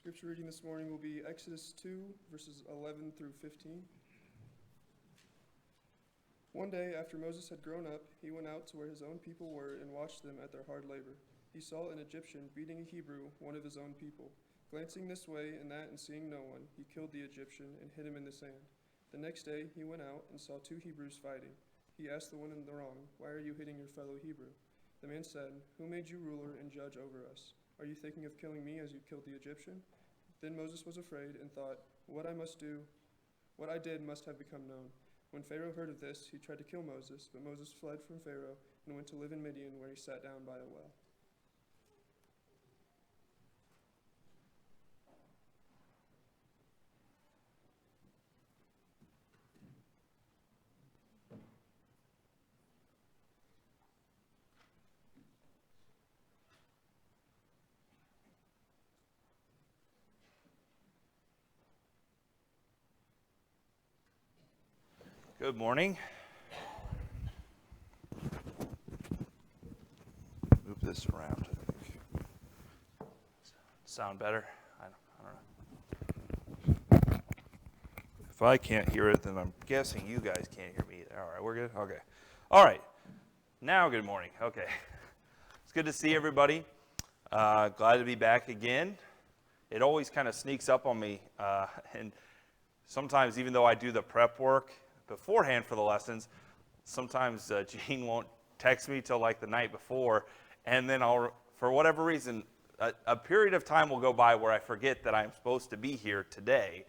Scripture reading this morning will be Exodus 2, verses 11 through 15. One day, after Moses had grown up, he went out to where his own people were and watched them at their hard labor. He saw an Egyptian beating a Hebrew, one of his own people. Glancing this way and that and seeing no one, he killed the Egyptian and hid him in the sand. The next day, he went out and saw two Hebrews fighting. He asked the one in the wrong, "Why are you hitting your fellow Hebrew?" The man said, "Who made you ruler and judge over us? Are you thinking of killing me as you killed the Egyptian?" Then Moses was afraid and thought, what I did must have become known. When Pharaoh heard of this, he tried to kill Moses, but Moses fled from Pharaoh and went to live in Midian, where he sat down by a well. Good morning. Move this around, I think. Sound better? I don't know. If I can't hear it, then I'm guessing you guys can't hear me either. All right, we're good? Okay. All right. Now, good morning. Okay. It's good to see everybody. Glad to be back again. It always kind of sneaks up on me, and sometimes even though I do the prep work beforehand for the lessons, sometimes Jean won't text me till like the night before, and then for whatever reason, a period of time will go by where I forget that I'm supposed to be here today.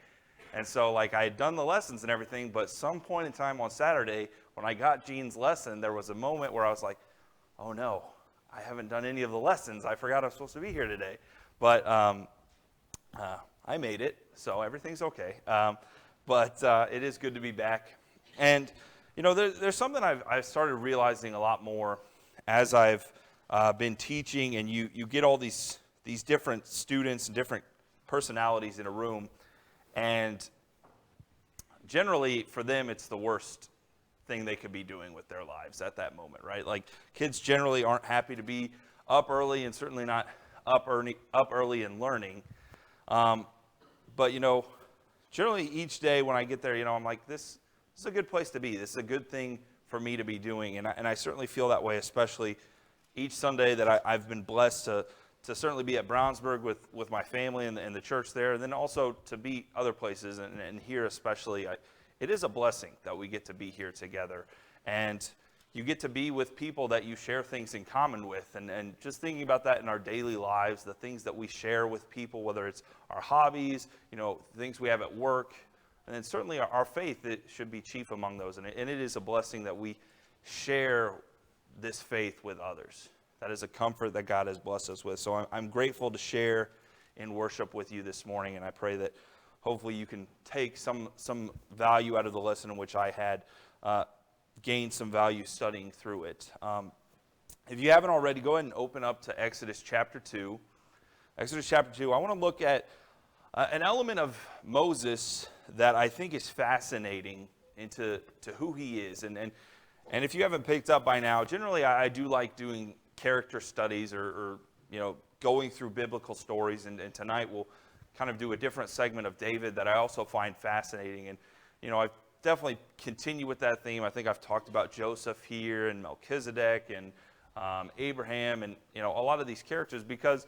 And so like I had done the lessons and everything, but some point in time on Saturday, when I got Jean's lesson, there was a moment where I was like, oh no, I haven't done any of the lessons. I forgot I was supposed to be here today. But I made it, so everything's okay. But it is good to be back. And, you know, there's something I've started realizing a lot more as I've been teaching, and you get all these different students and different personalities in a room, and generally for them it's the worst thing they could be doing with their lives at that moment, right? Like kids generally aren't happy to be up early, and certainly not up early and learning. But, you know, generally each day when I get there, you know, I'm like, this is a good place to be. This is a good thing for me to be doing. And I certainly feel that way, especially each Sunday that I've been blessed to certainly be at Brownsburg with my family and the church there, and then also to be other places and here especially. It is a blessing that we get to be here together. And you get to be with people that you share things in common with. And just thinking about that in our daily lives, the things that we share with people, whether it's our hobbies, you know, things we have at work, and then certainly our faith, it should be chief among those. And it is a blessing that we share this faith with others. That is a comfort that God has blessed us with. So I'm grateful to share in worship with you this morning, and I pray that hopefully you can take some value out of the lesson in which I had gained some value studying through it. If you haven't already, go ahead and open up to Exodus chapter 2. Exodus chapter 2, I want to look at an element of Moses that I think is fascinating into who he is. And if you haven't picked up by now, generally I do like doing character studies or you know, going through biblical stories. And tonight we'll kind of do a different segment of David that I also find fascinating. And, you know, I've definitely continue with that theme. I think I've talked about Joseph here and Melchizedek and Abraham and, you know, a lot of these characters, because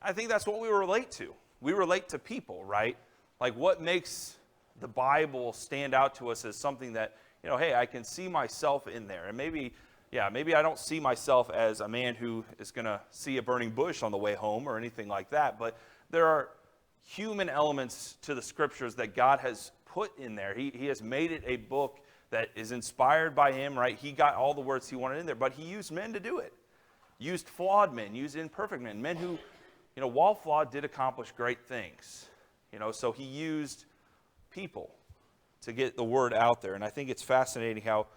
I think that's what we relate to. We relate to people, right? Like what makes the Bible stand out to us as something that, you know, hey, I can see myself in there. And maybe I don't see myself as a man who is going to see a burning bush on the way home or anything like that, but there are human elements to the scriptures that God has put in there. He has made it a book that is inspired by him, right? He got all the words he wanted in there, but he used men to do it. Used flawed men, used imperfect men who, you know, while flawed, did accomplish great things. You know, so he used people to get the word out there. And I think it's fascinating how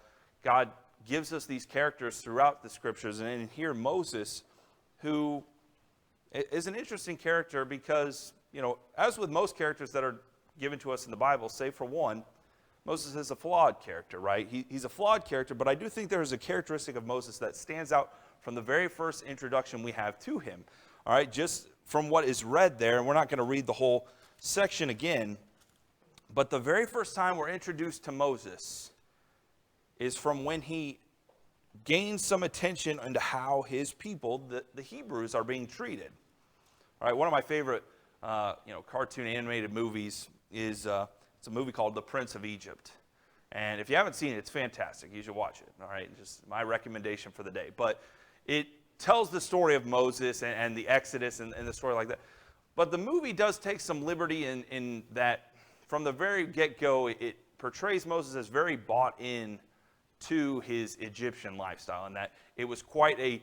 God gives us these characters throughout the scriptures. And in here, Moses, who is an interesting character because, you know, as with most characters that are given to us in the Bible, save for one, Moses is a flawed character, right? He's a flawed character, but I do think there is a characteristic of Moses that stands out from the very first introduction we have to him. All right, just from what is read there, and we're not going to read the whole section again, but the very first time we're introduced to Moses is from when he gains some attention into how his people, the Hebrews, are being treated. All right, one of my favorite cartoon animated movies is it's a movie called The Prince of Egypt. And if you haven't seen it, it's fantastic. You should watch it. All right, just my recommendation for the day. But it tells the story of Moses and the Exodus and the story like that. But the movie does take some liberty in that from the very get-go, it portrays Moses as very bought in to his Egyptian lifestyle, and that it was quite a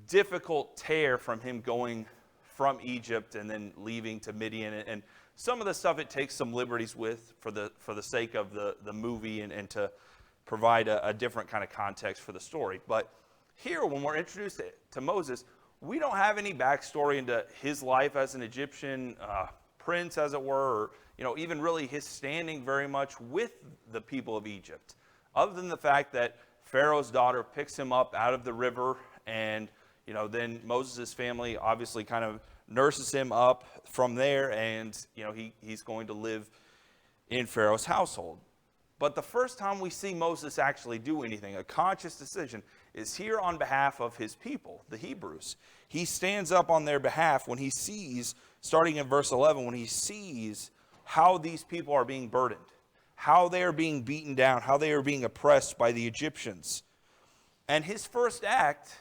difficult tear from him going from Egypt and then leaving to Midian. And some of the stuff it takes some liberties with for the sake of the movie and to provide a different kind of context for the story. But here, when we're introduced to Moses, we don't have any backstory into his life as an Egyptian prince, as it were, or even really his standing very much with the people of Egypt, other than the fact that Pharaoh's daughter picks him up out of the river, and then Moses' family obviously kind of nurses him up from there, and he's going to live in Pharaoh's household. But the first time we see Moses actually do anything, a conscious decision, is here on behalf of his people, the Hebrews. He stands up on their behalf when he sees, starting in verse 11, when he sees how these people are being burdened, how they are being beaten down, how they are being oppressed by the Egyptians. And his first act,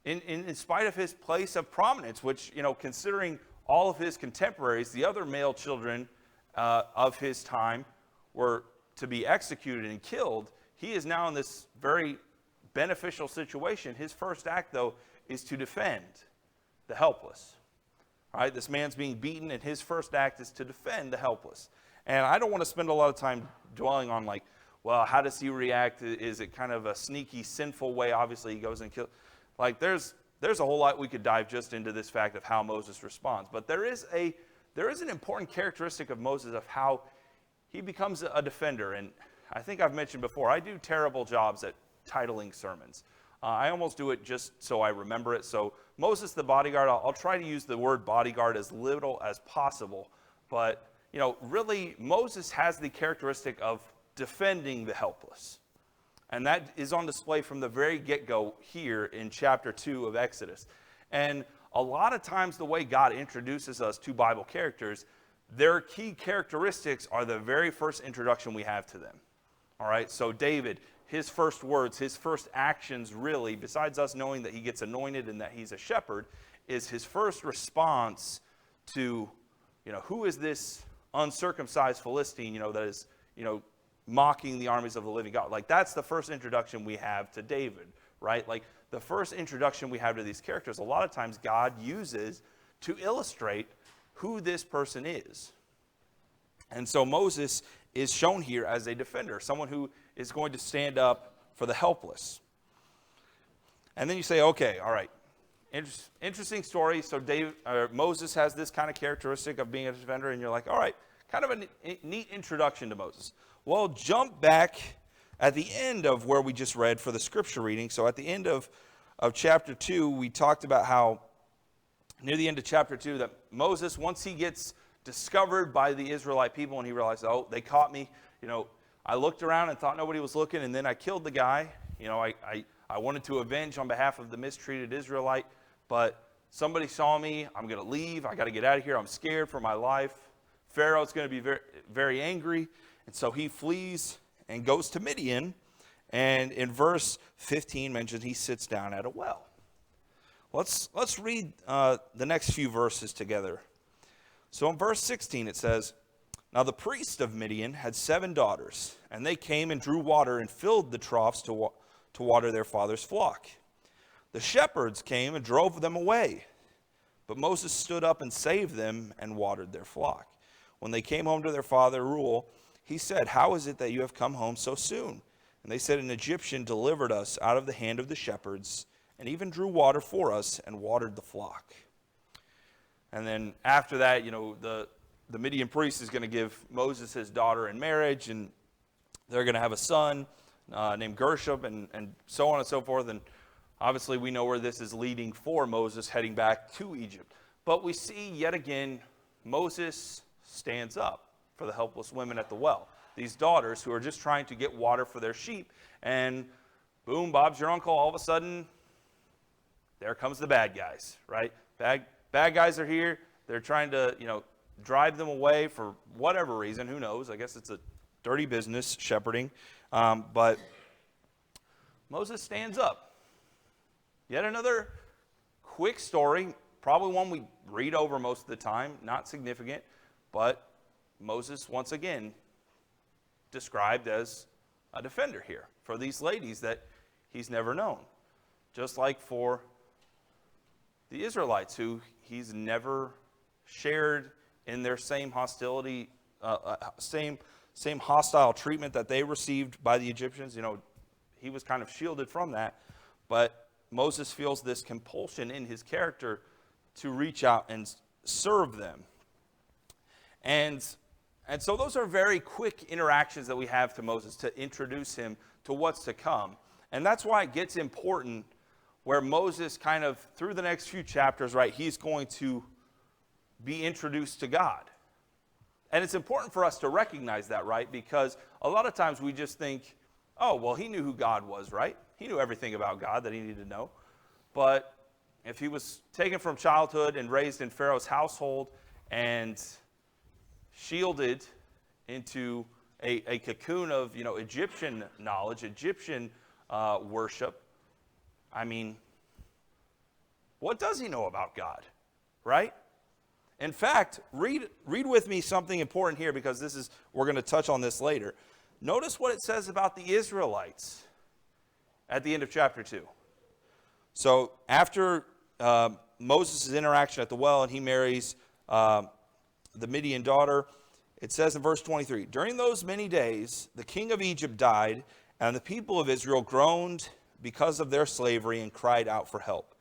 in spite of his place of prominence, which, considering all of his contemporaries, the other male children of his time were to be executed and killed, he is now in this very beneficial situation. His first act, though, is to defend the helpless. All right, this man's being beaten, and his first act is to defend the helpless. And I don't want to spend a lot of time dwelling on, well, how does he react? Is it kind of a sneaky, sinful way? Obviously, he goes and kills. There's a whole lot we could dive just into this fact of how Moses responds. But there is an important characteristic of Moses of how he becomes a defender. And I think I've mentioned before, I do terrible jobs at titling sermons. I almost do it just so I remember it. So Moses the bodyguard, I'll try to use the word bodyguard as little as possible. But, really Moses has the characteristic of defending the helpless. And that is on display from the very get-go here in chapter 2 of Exodus. And a lot of times the way God introduces us to Bible characters, their key characteristics are the very first introduction we have to them. All right, so David, his first words, his first actions really, besides us knowing that he gets anointed and that he's a shepherd, is his first response to, who is this uncircumcised Philistine, that is, mocking the armies of the living God. That's the first introduction we have to David, right? The first introduction we have to these characters, a lot of times God uses to illustrate who this person is. And so Moses is shown here as a defender, someone who is going to stand up for the helpless. And then you say, okay, all right, interesting story. So Moses has this kind of characteristic of being a defender, and you're like, all right, kind of a neat introduction to Moses. Well, jump back at the end of where we just read for the scripture reading. So at the end of chapter 2, we talked about how near the end of chapter 2 that Moses, once he gets discovered by the Israelite people and he realized, oh, they caught me. I looked around and thought nobody was looking, and then I killed the guy. I wanted to avenge on behalf of the mistreated Israelite, but somebody saw me. I'm going to leave. I got to get out of here. I'm scared for my life. Pharaoh's going to be very, very angry. And so he flees and goes to Midian. And in verse 15 mentions he sits down at a well. Let's read the next few verses together. So in verse 16 it says, "Now the priest of Midian had 7 daughters, and they came and drew water and filled the troughs to water their father's flock. The shepherds came and drove them away, but Moses stood up and saved them and watered their flock. When they came home to their father Reuel, he said, 'How is it that you have come home so soon?' And they said, 'An Egyptian delivered us out of the hand of the shepherds, and even drew water for us and watered the flock.'" And then after that, the Midian priest is going to give Moses his daughter in marriage, and they're going to have a son named Gershom, and so on and so forth. And obviously we know where this is leading for Moses heading back to Egypt. But we see yet again, Moses stands up for the helpless women at the well. These daughters who are just trying to get water for their sheep. And boom, Bob's your uncle. All of a sudden, there comes the bad guys, right? Bad guys are here. They're trying to, drive them away for whatever reason. Who knows? I guess it's a dirty business, shepherding. But Moses stands up. Yet another quick story, probably one we read over most of the time, not significant, but Moses, once again, described as a defender here for these ladies that he's never known. Just like for the Israelites, who he's never shared in their same hostility, same hostile treatment that they received by the Egyptians. He was kind of shielded from that, but Moses feels this compulsion in his character to reach out and serve them. And so those are very quick interactions that we have to Moses to introduce him to what's to come. And that's why it gets important where Moses kind of, through the next few chapters, right, he's going to be introduced to God. And it's important for us to recognize that, right? Because a lot of times we just think, oh, well, he knew who God was, right? He knew everything about God that he needed to know. But if he was taken from childhood and raised in Pharaoh's household and shielded into a cocoon of, Egyptian knowledge, Egyptian worship, I mean, what does he know about God, right? In fact, read with me something important here, because we're going to touch on this later. Notice what it says about the Israelites at the end of chapter 2. So after Moses' interaction at the well and he marries the Midian daughter, it says in verse 23, during those many days, the king of Egypt died, and the people of Israel groaned because of their slavery and cried out for help.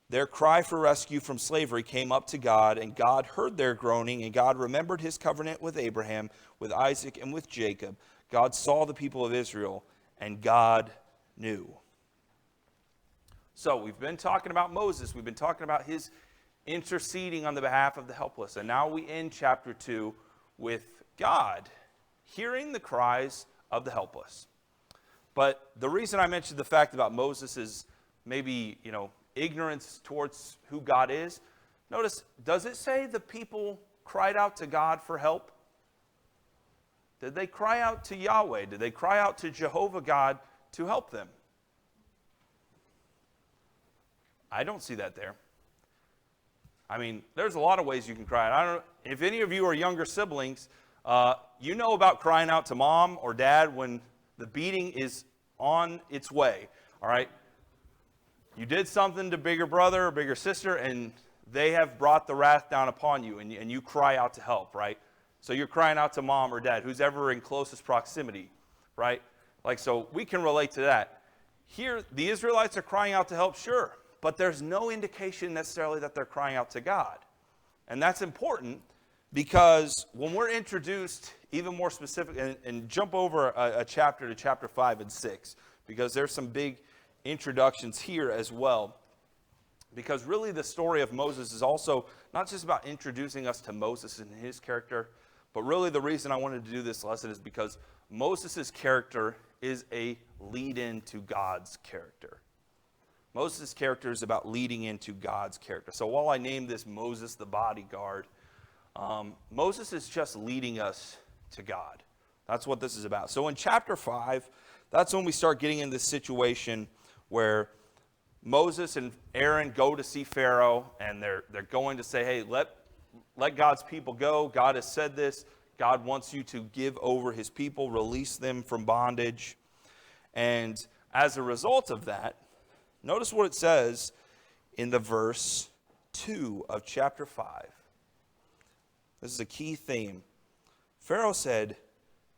Their cry for rescue from slavery came up to God, and God heard their groaning, and God remembered his covenant with Abraham, with Isaac, and with Jacob. God saw the people of Israel, and God knew. So we've been talking about Moses. We've been talking about his interceding on the behalf of the helpless. And now we end chapter 2 with God hearing the cries of the helpless. But the reason I mentioned the fact about Moses is maybe, ignorance towards who God is. Notice, does it say the people cried out to God for help? Did they cry out to Yahweh? Did they cry out to Jehovah God to help them? I don't see that there. I mean, there's a lot of ways you can cry out. I don't know if any of you are younger siblings, you know about crying out to mom or dad when the beating is on its way, all right? You did something to bigger brother or bigger sister, and they have brought the wrath down upon you, and you cry out to help, right? So you're crying out to mom or dad, who's ever in closest proximity, right? So we can relate to that. Here, the Israelites are crying out to help, sure, but there's no indication necessarily that they're crying out to God. And that's important because when we're introduced, even more specific, and jump over a chapter to chapter 5 and 6, because there's some big introductions here as well, because really the story of Moses is also not just about introducing us to Moses and his character, but really the reason I wanted to do this lesson is because Moses' character is a lead-in to God's character. Moses' character is about leading into God's character. So while I named this Moses the Bodyguard, Moses is just leading us to God. That's what this is about. So in chapter 5, that's when we start getting in this situation where Moses and Aaron go to see Pharaoh, and they're going to say, hey, let God's people go. God has said this. God wants you to give over his people, release them from bondage. And as a result of that, notice what it says in the verse 2 of chapter 5. This is a key theme. Pharaoh said,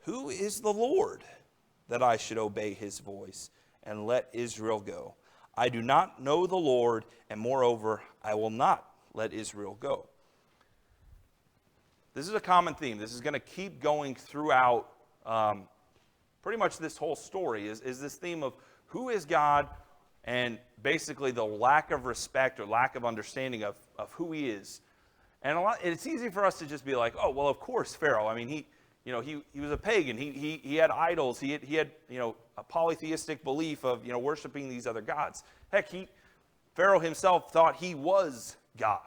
who is the Lord that I should obey his voice and let Israel go? I do not know the Lord, and moreover, I will not let Israel go. This is a common theme. This is going to keep going throughout pretty much this whole story, is this theme of who is God, and basically the lack of respect or lack of understanding of who he is. And it's easy for us to just be like, oh, well, of course, Pharaoh. I mean, he was a pagan. He had idols. He had a polytheistic belief of worshiping these other gods. Heck, Pharaoh himself thought he was God.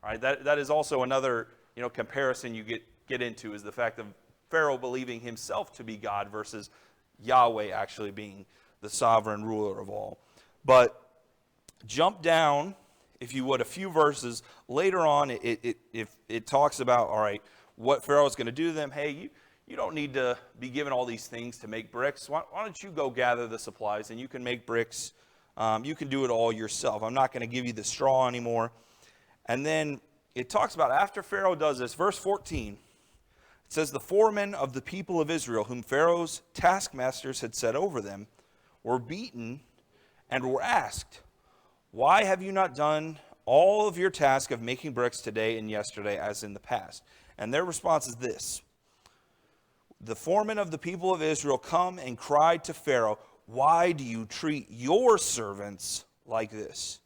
All right, that is also another comparison you get into, is the fact of Pharaoh believing himself to be God versus Yahweh actually being the sovereign ruler of all. But jump down, if you would, a few verses later on. It talks about, all right, what Pharaoh is going to do to them. Hey, you don't need to be given all these things to make bricks. Why don't you go gather the supplies and you can make bricks. You can do it all yourself. I'm not going to give you the straw anymore. And then it talks about after Pharaoh does this, verse 14, it says, the foremen of the people of Israel, whom Pharaoh's taskmasters had set over them, were beaten and were asked, why have you not done all of your task of making bricks today and yesterday as in the past? And their response is this: the foremen of the people of Israel come and cried to Pharaoh, why do you treat your servants like this?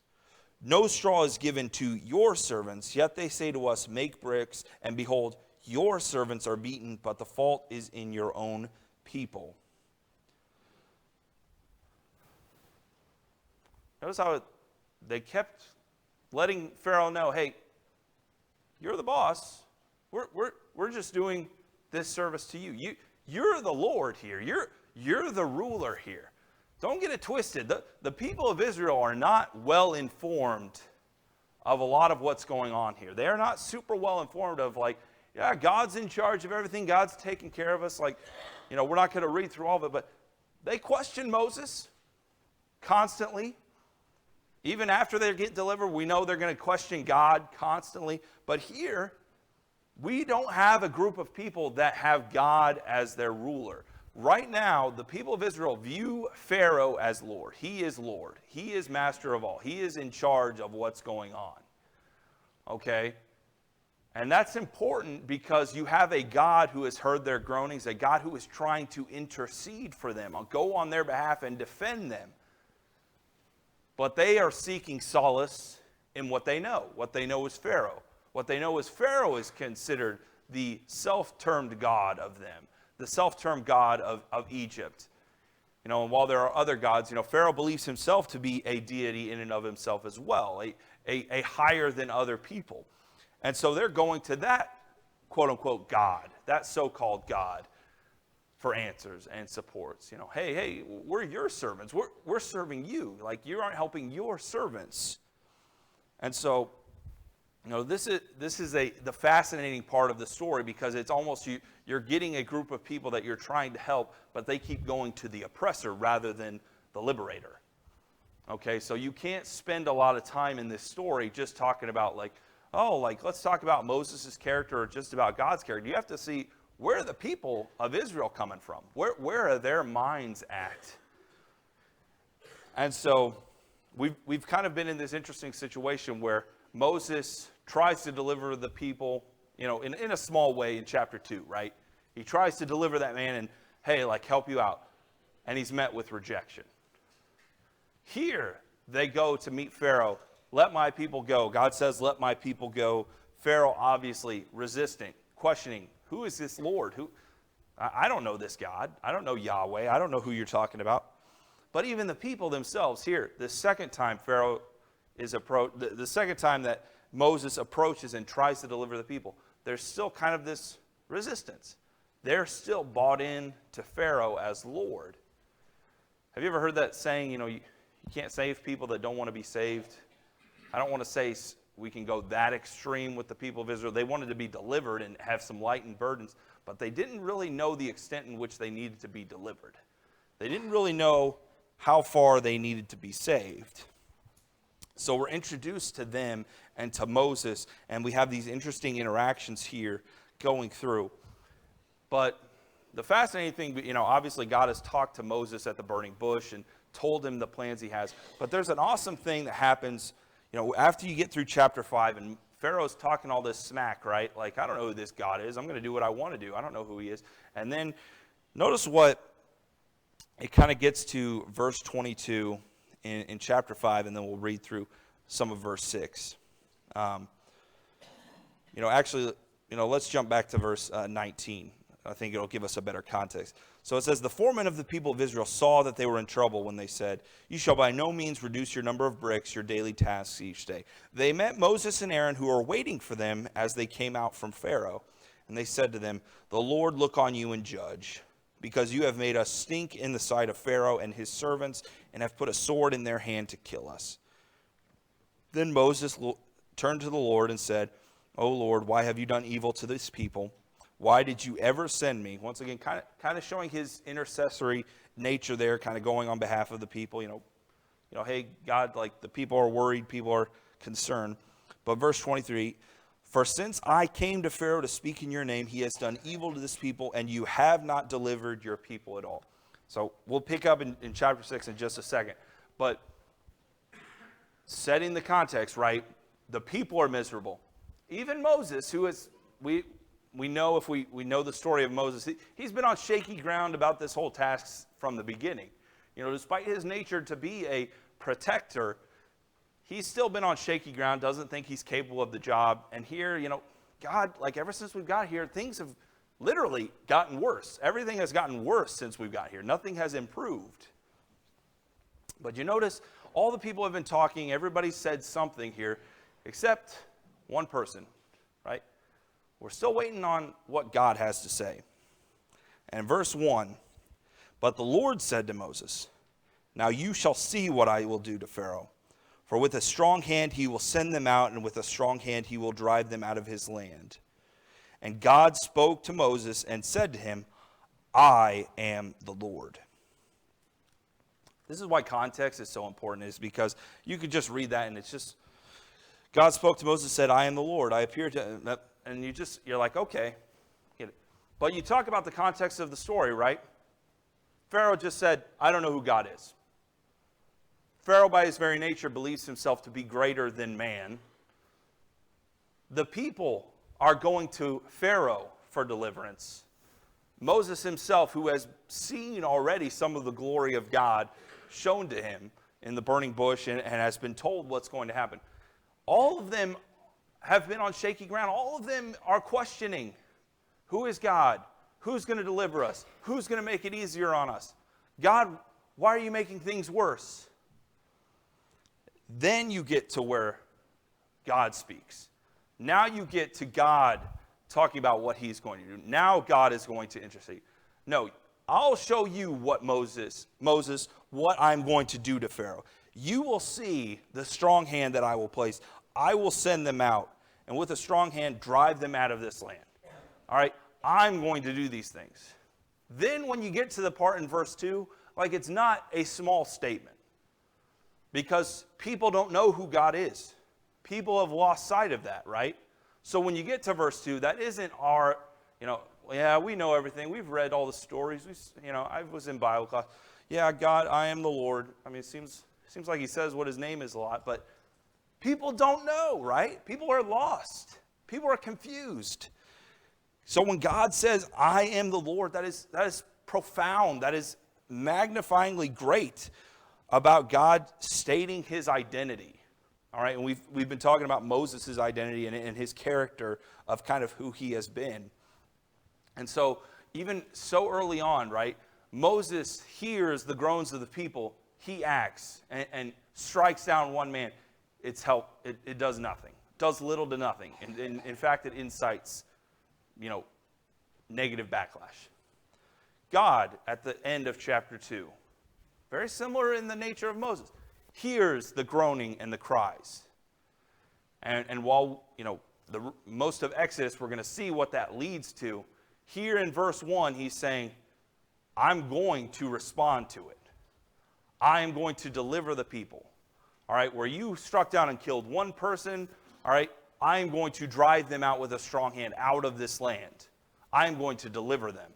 No straw is given to your servants, yet they say to us, make bricks, and behold, your servants are beaten, but the fault is in your own people. Notice how they kept letting Pharaoh know, hey, you're the boss. We're just doing this service to you. You're the Lord here. You're the ruler here. Don't get it twisted. The people of Israel are not well informed of a lot of what's going on here. They are not super well informed of, like, yeah, God's in charge of everything. God's taking care of us. Like, we're not going to read through all of it, but they question Moses constantly. Even after they get delivered, we know they're going to question God constantly. But here, we don't have a group of people that have God as their ruler. Right now, the people of Israel view Pharaoh as Lord. He is Lord. He is master of all. He is in charge of what's going on. Okay? And that's important because you have a God who has heard their groanings, a God who is trying to intercede for them, go on their behalf and defend them. But they are seeking solace in what they know. What they know is Pharaoh. What they know is Pharaoh is considered the self-termed God of them, the self-termed God of Egypt. And while there are other gods, Pharaoh believes himself to be a deity in and of himself as well, a higher than other people. And so they're going to that quote-unquote God, that so-called God, for answers and supports. Hey, we're your servants. We're serving you. Like, you aren't helping your servants. And so, this is the fascinating part of the story, because it's almost you're getting a group of people that you're trying to help, but they keep going to the oppressor rather than the liberator. Okay, so you can't spend a lot of time in this story just talking about let's talk about Moses' character or just about God's character. You have to see, where are the people of Israel coming from? Where are their minds at? And so we've kind of been in this interesting situation where Moses tries to deliver the people, in a small way in chapter 2, right? He tries to deliver that man and, hey, help you out. And he's met with rejection. Here, they go to meet Pharaoh. Let my people go. God says, let my people go. Pharaoh obviously resisting, questioning, who is this Lord? I don't know this God. I don't know Yahweh. I don't know who you're talking about. But even the people themselves here, the second time Pharaoh is approached, the second time that Moses approaches and tries to deliver the people, there's still kind of this resistance. They're still bought in to Pharaoh as Lord. Have you ever heard that saying, you can't save people that don't want to be saved? I don't want to say we can go that extreme with the people of Israel. They wanted to be delivered and have some lightened burdens, but they didn't really know the extent in which they needed to be delivered. They didn't really know how far they needed to be saved. So we're introduced to them and to Moses, and we have these interesting interactions here going through. But the fascinating thing, obviously God has talked to Moses at the burning bush and told him the plans he has. But there's an awesome thing that happens after you get through chapter 5, and Pharaoh's talking all this smack, right? Like, I don't know who this God is. I'm going to do what I want to do. I don't know who he is. And then notice what it kind of gets to verse 22 in chapter 5, and then we'll read through some of verse 6. Let's jump back to verse 19. I think it'll give us a better context. So it says, the foremen of the people of Israel saw that they were in trouble when they said, you shall by no means reduce your number of bricks, your daily tasks each day. They met Moses and Aaron, who were waiting for them as they came out from Pharaoh. And they said to them, the Lord look on you and judge, because you have made us stink in the sight of Pharaoh and his servants, and have put a sword in their hand to kill us. Then Moses turned to the Lord and said, O Lord, why have you done evil to this people? Why did you ever send me? Once again, kind of showing his intercessory nature there, kind of going on behalf of the people. Hey, God, like the people are worried, people are concerned. But verse 23, for since I came to Pharaoh to speak in your name, he has done evil to this people, and you have not delivered your people at all. So we'll pick up in chapter 6 in just a second. But setting the context, right, the people are miserable. Even Moses, who is, we know if we know the story of Moses, he's been on shaky ground about this whole task from the beginning. Despite his nature to be a protector, he's still been on shaky ground, doesn't think he's capable of the job. And here, God, like ever since we've got here, things have literally gotten worse. Everything has gotten worse since we've got here. Nothing has improved. But you notice all the people have been talking, everybody said something here, except one person, right? We're still waiting on what God has to say. And verse 1, but the Lord said to Moses, now you shall see what I will do to Pharaoh. For with a strong hand he will send them out, and with a strong hand he will drive them out of his land. And God spoke to Moses and said to him, I am the Lord. This is why context is so important, is because you could just read that and it's just, God spoke to Moses and said, I am the Lord. I appear to, and you're like, okay, get it. But you talk about the context of the story, right? Pharaoh just said, I don't know who God is. Pharaoh, by his very nature, believes himself to be greater than man. The people are going to Pharaoh for deliverance. Moses himself, who has seen already some of the glory of God shown to him in the burning bush and has been told what's going to happen. All of them have been on shaky ground. All of them are questioning, who is God? Who's going to deliver us? Who's going to make it easier on us? God, why are you making things worse? Then you get to where God speaks. Now you get to God talking about what he's going to do. Now God is going to intercede. No, I'll show you what Moses, what I'm going to do to Pharaoh. You will see the strong hand that I will place. I will send them out, and with a strong hand drive them out of this land. All right, I'm going to do these things. Then when you get to the part in verse 2, like it's not a small statement. Because people don't know who God is. People have lost sight of that, right? So when you get to verse 2, that isn't our, yeah, we know everything. We've read all the stories. I was in Bible class. Yeah, God, I am the Lord. I mean, it seems like he says what his name is a lot, but people don't know, right? People are lost. People are confused. So when God says, I am the Lord, that is profound. That is magnifyingly great about God stating his identity. All right, and we've been talking about Moses' identity and his character of kind of who he has been. And so even so early on, right, Moses hears the groans of the people. He acts and strikes down one man. It does nothing. Does little to nothing. And in fact, it incites, negative backlash. God, at the end of chapter 2, very similar in the nature of Moses, hears the groaning and the cries. And while, the most of Exodus, we're going to see what that leads to. Here in verse 1, he's saying, I'm going to respond to it. I am going to deliver the people. All right, where you struck down and killed one person, all right, I am going to drive them out with a strong hand out of this land. I am going to deliver them.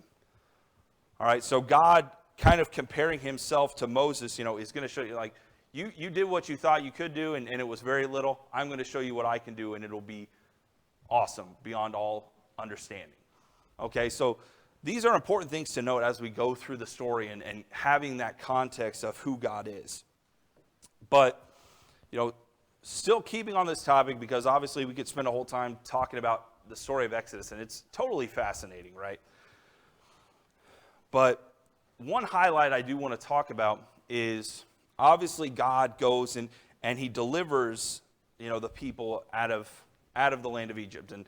All right, so God kind of comparing himself to Moses, is going to show you, like, you did what you thought you could do, and it was very little. I'm going to show you what I can do, and it'll be awesome beyond all understanding. Okay, so these are important things to note as we go through the story and having that context of who God is. But, still keeping on this topic, because obviously we could spend a whole time talking about the story of Exodus, and it's totally fascinating, right? But one highlight I do want to talk about is obviously God goes and he delivers, the people out of the land of Egypt. And,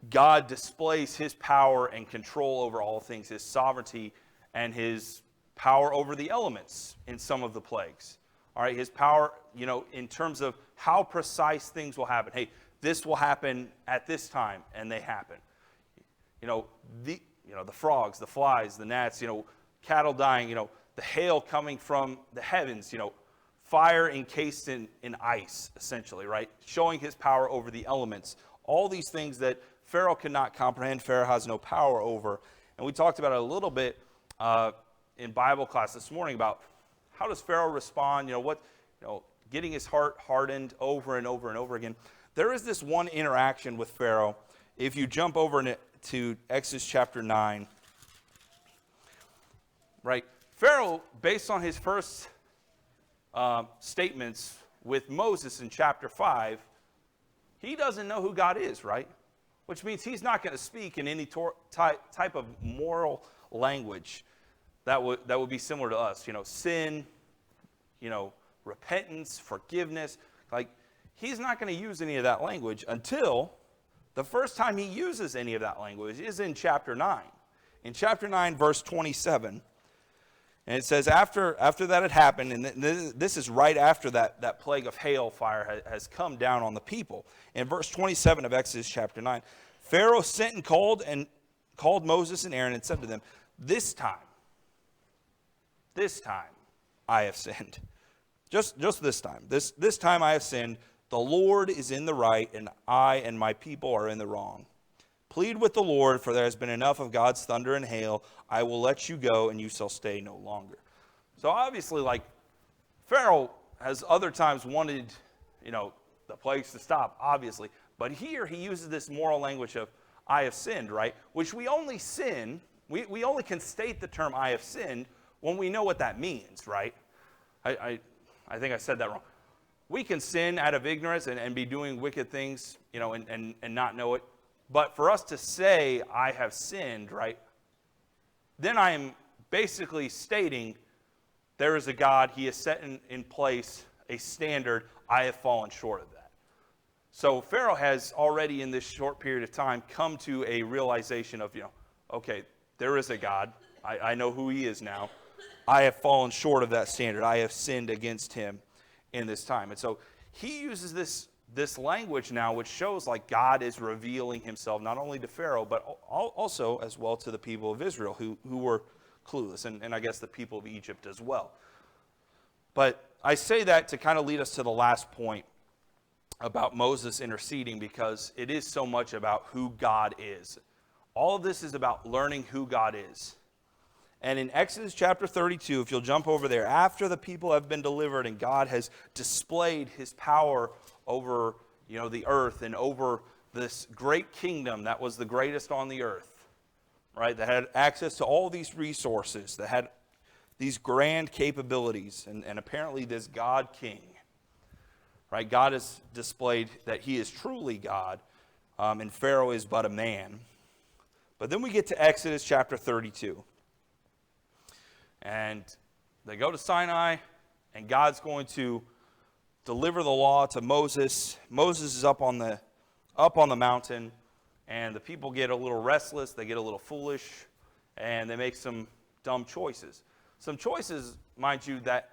God displays his power and control over all things, his sovereignty and his power over the elements in some of the plagues. All right, his power, in terms of how precise things will happen. Hey, this will happen at this time, and they happen. The frogs, the flies, the gnats, cattle dying, the hail coming from the heavens, fire encased in ice, essentially, right? Showing his power over the elements. All these things that Pharaoh cannot comprehend, Pharaoh has no power over. And we talked about it a little bit in Bible class this morning about how does Pharaoh respond, getting his heart hardened over and over and over again. There is this one interaction with Pharaoh. If you jump over to Exodus chapter 9, right? Pharaoh, based on his first statements with Moses in chapter 5, he doesn't know who God is, right? Which means he's not going to speak in any type of moral language that would be similar to us. Sin, repentance, forgiveness. Like, he's not going to use any of that language until the first time he uses any of that language is in chapter 9. In chapter 9, verse 27, and it says, after that had happened, and this is right after that plague of hailfire has come down on the people. In verse 27 of Exodus chapter 9, Pharaoh sent and called Moses and Aaron and said to them, This time I have sinned. Just this time. This time I have sinned. The Lord is in the right, and I and my people are in the wrong. Plead with the Lord, for there has been enough of God's thunder and hail. I will let you go, and you shall stay no longer. So obviously, Pharaoh has other times wanted, the plagues to stop, obviously. But here he uses this moral language of, I have sinned, right? Which we only sin, we only can state the term I have sinned when we know what that means, right? I think I said that wrong. We can sin out of ignorance and be doing wicked things, and not know it. But for us to say, I have sinned, right, then I am basically stating there is a God. He has set in place a standard. I have fallen short of that. So Pharaoh has already in this short period of time come to a realization of, okay, there is a God. I know who he is now. I have fallen short of that standard. I have sinned against him in this time. And so he uses this language now, which shows God is revealing himself not only to Pharaoh, but also as well to the people of Israel who were clueless, and I guess the people of Egypt as well. But I say that to kind of lead us to the last point about Moses interceding, because it is so much about who God is. All of this is about learning who God is. And in Exodus chapter 32, if you'll jump over there, after the people have been delivered and God has displayed his power over, the earth and over this great kingdom that was the greatest on the earth, right? That had access to all these resources, that had these grand capabilities, and apparently this God king, right? God has displayed that he is truly God, and Pharaoh is but a man. But then we get to Exodus chapter 32. And they go to Sinai, and God's going to deliver the law to Moses. Moses is up on the mountain, and the people get a little restless, they get a little foolish, and they make some dumb choices. Some choices, mind you, that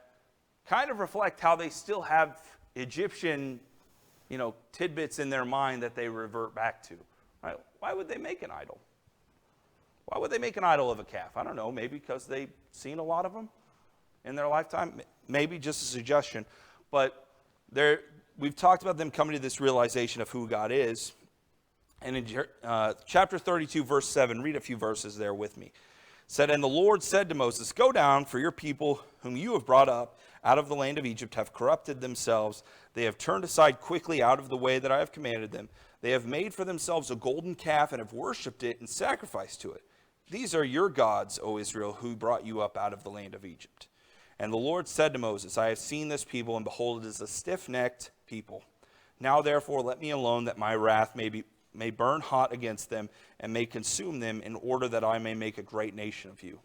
kind of reflect how they still have Egyptian, tidbits in their mind that they revert back to. Right? Why would they make an idol? Why would they make an idol of a calf? I don't know, maybe because they've seen a lot of them in their lifetime. Maybe just a suggestion. But we've talked about them coming to this realization of who God is. And in chapter 32, verse 7, read a few verses there with me. It said, And the Lord said to Moses, Go down, for your people whom you have brought up out of the land of Egypt have corrupted themselves. They have turned aside quickly out of the way that I have commanded them. They have made for themselves a golden calf and have worshipped it and sacrificed to it. These are your gods, O Israel, who brought you up out of the land of Egypt. And the Lord said to Moses, I have seen this people, and behold, it is a stiff-necked people. Now therefore let me alone, that my wrath may burn hot against them, and may consume them, in order that I may make a great nation of you.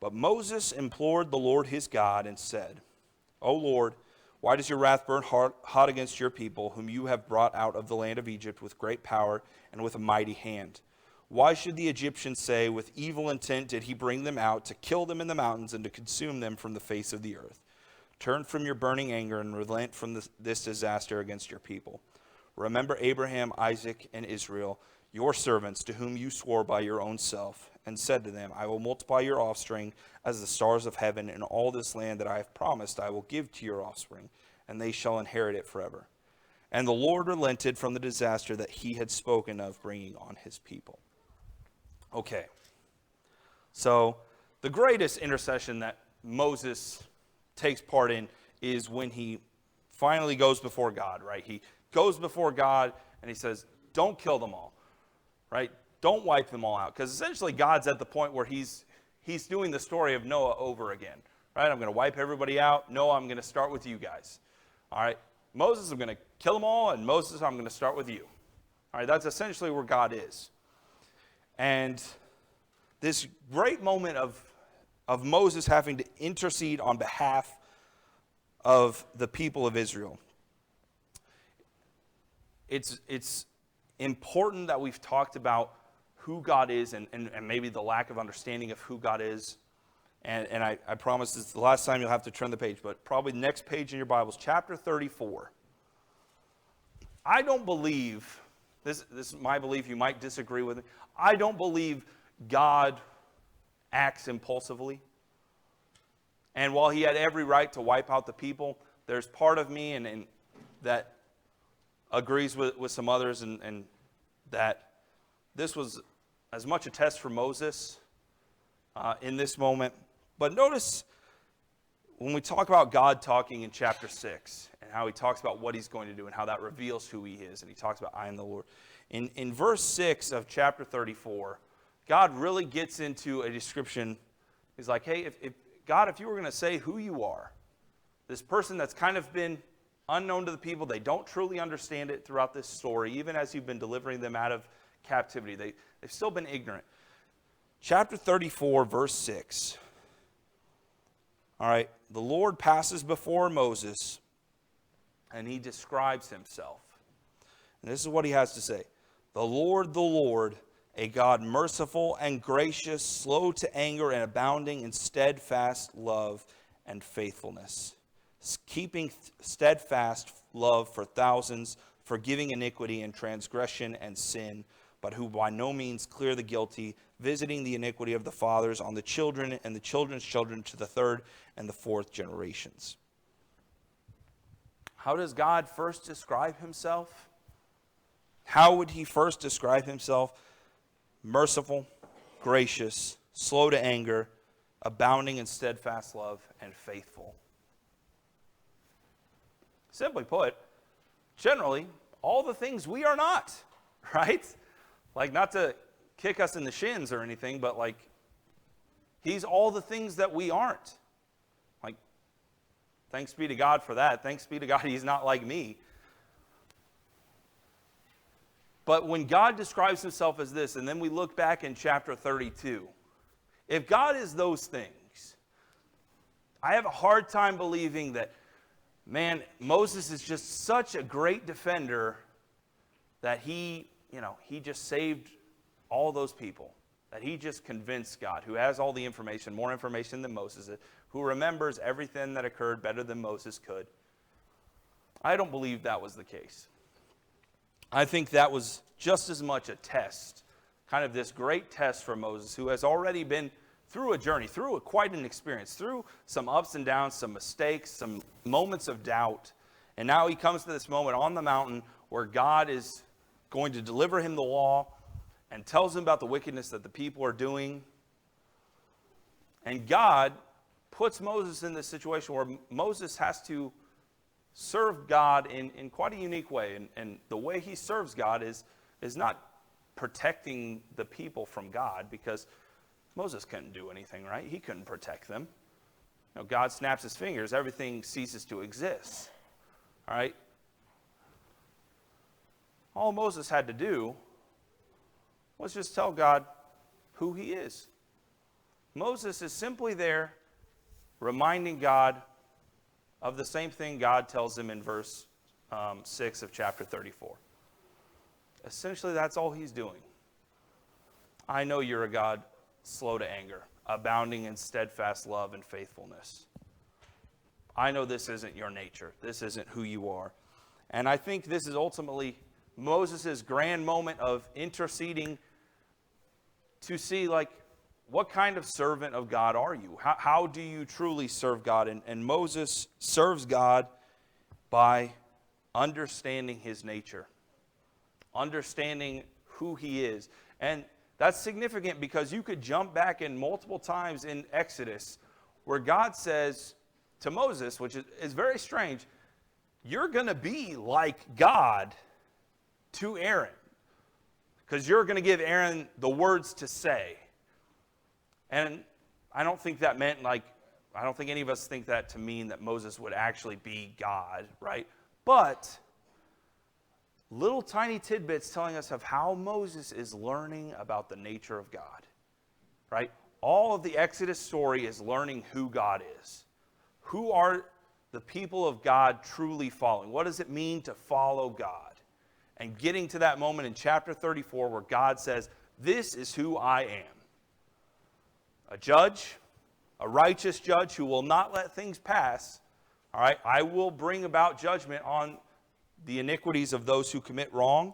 But Moses implored the Lord his God, and said, O Lord, why does your wrath burn hot against your people, whom you have brought out of the land of Egypt with great power and with a mighty hand? Why should the Egyptians say, with evil intent did he bring them out, to kill them in the mountains and to consume them from the face of the earth? Turn from your burning anger and relent from this disaster against your people. Remember Abraham, Isaac, and Israel, your servants, to whom you swore by your own self, and said to them, I will multiply your offspring as the stars of heaven, and all this land that I have promised I will give to your offspring, and they shall inherit it forever. And the Lord relented from the disaster that he had spoken of bringing on his people. Okay, so the greatest intercession that Moses takes part in is when he finally goes before God, right? He goes before God and he says, don't kill them all, right? Don't wipe them all out. Because essentially God's at the point where he's doing the story of Noah over again, right? I'm going to wipe everybody out. Noah, I'm going to start with you guys. All right, Moses, I'm going to kill them all. And Moses, I'm going to start with you. All right, that's essentially where God is. And this great moment of Moses having to intercede on behalf of the people of Israel. It's important that we've talked about who God is and maybe the lack of understanding of who God is. And I promise this is the last time you'll have to turn the page, but probably the next page in your Bibles, chapter 34. I don't believe, this is my belief, you might disagree with it, I don't believe God acts impulsively. And while he had every right to wipe out the people, there's part of me and that agrees with some others and that this was as much a test for Moses in this moment. But notice when we talk about God talking in chapter 6 and how he talks about what he's going to do and how that reveals who he is, and he talks about I am the Lord. In verse 6 of chapter 34, God really gets into a description. He's like, hey, if God, if you were going to say who you are, this person that's kind of been unknown to the people, they don't truly understand it throughout this story, even as you've been delivering them out of captivity. They've still been ignorant. Chapter 34, verse 6. All right, the Lord passes before Moses, and he describes himself. And this is what he has to say. The Lord, a God merciful and gracious, slow to anger and abounding in steadfast love and faithfulness, keeping steadfast love for thousands, forgiving iniquity and transgression and sin, but who by no means clear the guilty, visiting the iniquity of the fathers on the children and the children's children to the third and the fourth generations. How does God first describe himself? How would he first describe himself? Merciful, gracious, slow to anger, abounding in steadfast love, and faithful. Simply put, generally, all the things we are not, right? Like, not to kick us in the shins or anything, but like, he's all the things that we aren't. Like, thanks be to God for that. Thanks be to God he's not like me. But when God describes himself as this, and then we look back in chapter 32, if God is those things, I have a hard time believing that, man, Moses is just such a great defender that he just saved all those people, that he just convinced God, who has all the information, more information than Moses, who remembers everything that occurred better than Moses could. I don't believe that was the case. I think that was just as much a test, kind of this great test for Moses, who has already been through a journey, through quite an experience, through some ups and downs, some mistakes, some moments of doubt. And now he comes to this moment on the mountain where God is going to deliver him the law and tells him about the wickedness that the people are doing. And God puts Moses in this situation where Moses has to serve God in quite a unique way. And the way he serves God is not protecting the people from God, because Moses couldn't do anything, right? He couldn't protect them. God snaps his fingers, everything ceases to exist. All right? All Moses had to do was just tell God who he is. Moses is simply there reminding God of the same thing God tells him in verse 6 of chapter 34. Essentially, that's all he's doing. I know you're a God slow to anger, abounding in steadfast love and faithfulness. I know this isn't your nature. This isn't who you are. And I think this is ultimately Moses' grand moment of interceding to see, like, what kind of servant of God are you? How do you truly serve God? And Moses serves God by understanding his nature, understanding who he is. And that's significant because you could jump back in multiple times in Exodus where God says to Moses, which is very strange, you're going to be like God to Aaron because you're going to give Aaron the words to say. And I don't think that meant I don't think any of us think that to mean that Moses would actually be God, right? But little tiny tidbits telling us of how Moses is learning about the nature of God, right? All of the Exodus story is learning who God is. Who are the people of God truly following? What does it mean to follow God? And getting to that moment in chapter 34 where God says, this is who I am. A judge, a righteous judge who will not let things pass. All right, I will bring about judgment on the iniquities of those who commit wrong,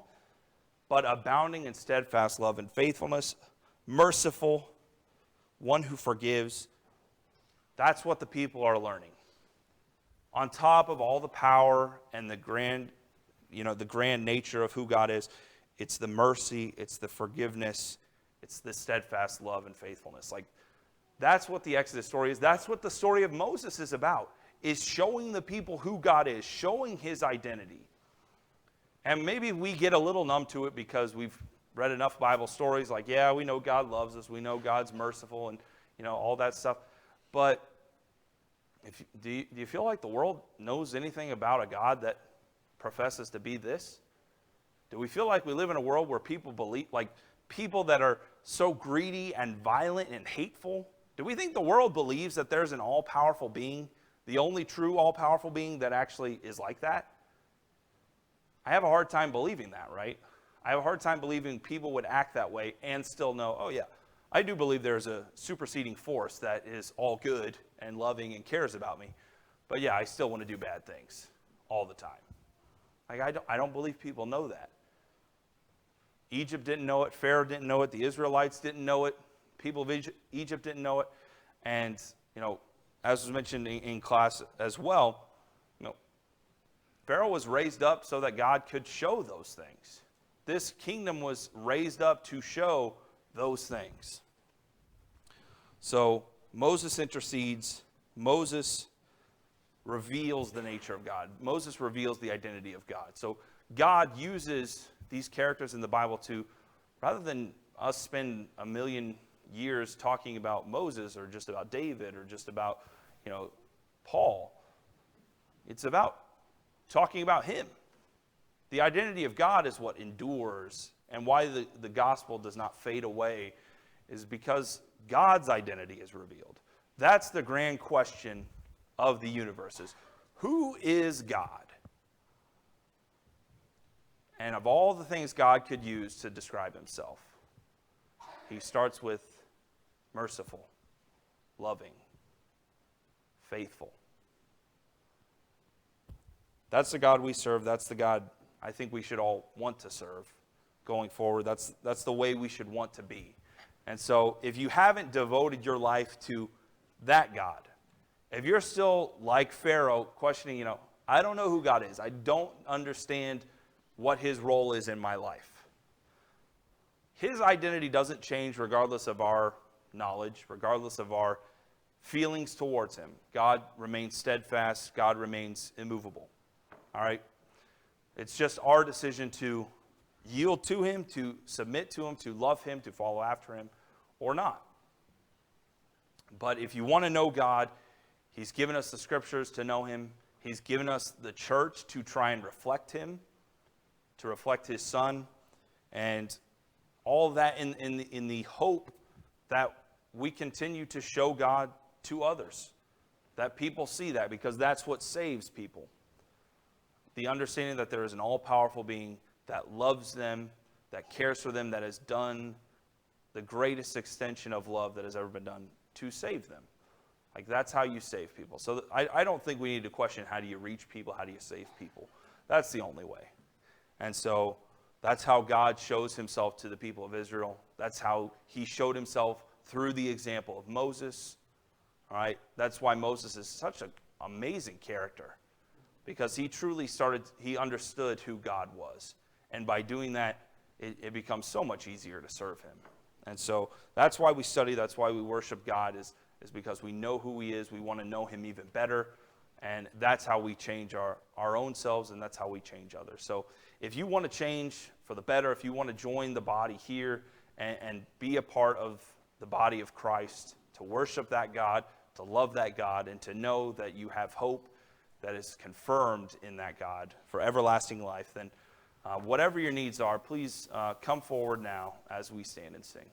but abounding in steadfast love and faithfulness, merciful, one who forgives. That's what the people are learning. On top of all the power and the grand nature of who God is, it's the mercy, it's the forgiveness, it's the steadfast love and faithfulness. Like, that's what the Exodus story is. That's what the story of Moses is about, is showing the people who God is, showing his identity. And maybe we get a little numb to it because we've read enough Bible stories like, yeah, we know God loves us, we know God's merciful, and all that stuff. But do you feel like the world knows anything about a God that professes to be this? Do we feel like we live in a world where people believe, like people that are so greedy and violent and hateful? Do we think the world believes that there's an all-powerful being, the only true all-powerful being that actually is like that? I have a hard time believing that, right? I have a hard time believing people would act that way and still know, oh yeah, I do believe there's a superseding force that is all good and loving and cares about me. But yeah, I still want to do bad things all the time. Like, I don't believe people know that. Egypt didn't know it. Pharaoh didn't know it. The Israelites didn't know it. People of Egypt didn't know it. And, as was mentioned in class as well, Pharaoh was raised up so that God could show those things. This kingdom was raised up to show those things. So Moses intercedes. Moses reveals the nature of God. Moses reveals the identity of God. So God uses these characters in the Bible to, rather than us spend a million years talking about Moses or just about David or just about, Paul, it's about talking about him. The identity of God is what endures, and why the gospel does not fade away is because God's identity is revealed. That's the grand question of the universe, is who is God? And of all the things God could use to describe himself, he starts with merciful, loving, faithful. That's the God we serve. That's the God I think we should all want to serve going forward. That's the way we should want to be. And so if you haven't devoted your life to that God, if you're still like Pharaoh questioning, I don't know who God is. I don't understand what his role is in my life. His identity doesn't change regardless of our knowledge, regardless of our feelings towards him. God remains steadfast. God remains immovable. All right? It's just our decision to yield to him, to submit to him, to love him, to follow after him, or not. But if you want to know God, He's given us the scriptures to know him. He's given us the church to try and reflect him, to reflect his son, and all of that in the hope that we continue to show God to others, that people see that, because that's what saves people. The understanding that there is an all-powerful being that loves them, that cares for them, that has done the greatest extension of love that has ever been done to save them. Like, that's how you save people. So I don't think we need to question, how do you reach people? How do you save people? That's the only way. And so that's how God shows himself to the people of Israel. That's how he showed himself through the example of Moses. All right? That's why Moses is such an amazing character, because he understood who God was. And by doing that, it becomes so much easier to serve him. And so that's why we study, that's why we worship God, is because we know who he is. We want to know him even better. And that's how we change our own selves, and that's how we change others. So if you want to change for the better, if you want to join the body here and be a part of the body of Christ, to worship that God, to love that God, and to know that you have hope that is confirmed in that God for everlasting life, then whatever your needs are, please come forward now as we stand and sing.